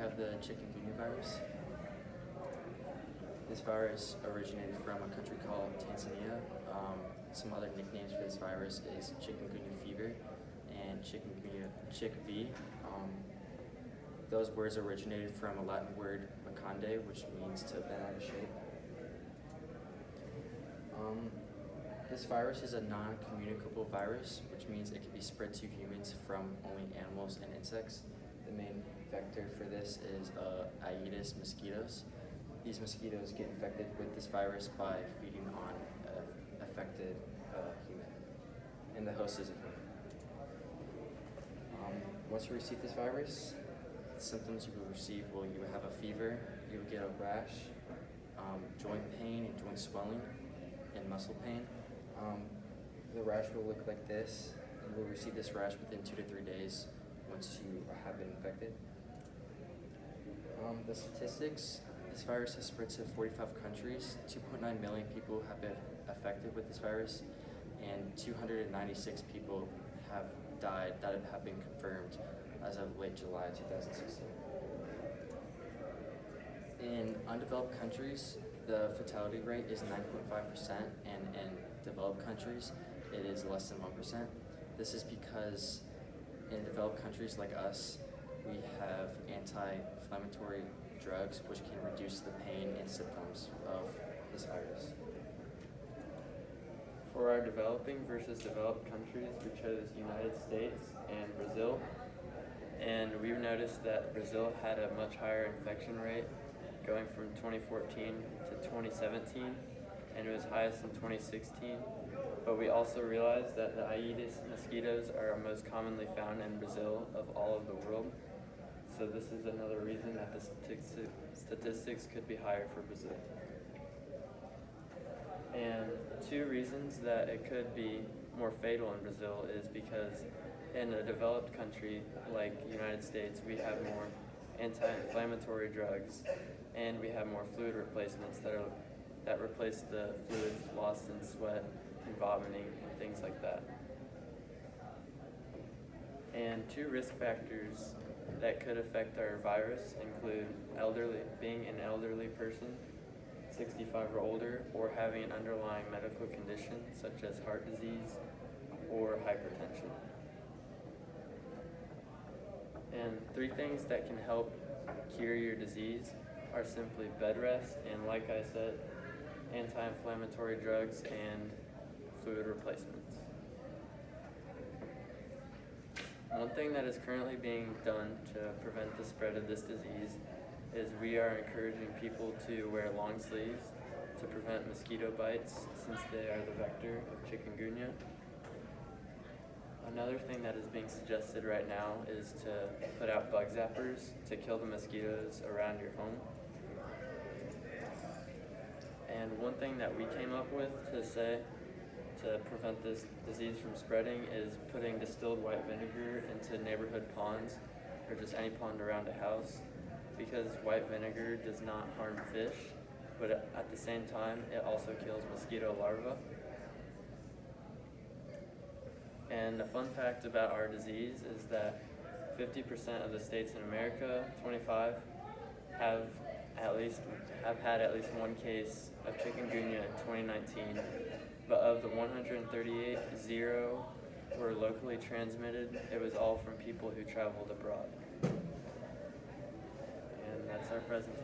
have the Chikungunya virus. This virus originated from a country called Tanzania. Some other nicknames for this virus is chikungunya fever and chikungunya chick V. Those words originated from a Latin word macande, which means to bend out of shape. This virus is a non-communicable virus, which means it can be spread to humans from only animals and insects. The main vector for this is Aedes mosquitoes. These mosquitoes get infected with this virus by feeding on an affected human, and the host is a human. Once you receive this virus, the symptoms you will receive you will have a fever, you will get a rash, joint pain and joint swelling, and muscle pain. The rash will look like this. You will receive this rash within 2 to 3 days once you have been infected. The statistics, this virus has spread to 45 countries. 2.9 million people have been affected with this virus, and 296 people have died that have been confirmed as of late July 2016. In undeveloped countries, the fatality rate is 9.5%, and in developed countries, it is less than 1%. This is because in developed countries like us, we have anti-inflammatory drugs which can reduce the pain and symptoms of this virus. For our developing versus developed countries, we chose United States and Brazil. And we've noticed that Brazil had a much higher infection rate going from 2014 to 2017, and it was highest in 2016. But we also realized that the Aedes mosquitoes are most commonly found in Brazil of all of the world. So this is another reason that the statistics could be higher for Brazil. And 2 reasons that it could be more fatal in Brazil is because in a developed country like the United States, we have more anti-inflammatory drugs, and we have more fluid replacements that replace the fluids lost in sweat and vomiting and things like that. And 2 risk factors that could affect our virus include being an elderly person, 65 or older, or having an underlying medical condition such as heart disease or hypertension. And 3 things that can help cure your disease are simply bed rest and, like I said, anti-inflammatory drugs and fluid replacements. One thing that is currently being done to prevent the spread of this disease is we are encouraging people to wear long sleeves to prevent mosquito bites, since they are the vector of chikungunya. Another thing that is being suggested right now is to put out bug zappers to kill the mosquitoes around your home. And one thing that we came up with to prevent this disease from spreading is putting distilled white vinegar into neighborhood ponds, or just any pond around a house, because white vinegar does not harm fish, but at the same time it also kills mosquito larvae. And a fun fact about our disease is that 50% of the states in America, 25, have had at least 1 case of chikungunya in 2019, but of the 138, 0 were locally transmitted. It was all from people who traveled abroad. And that's our presentation.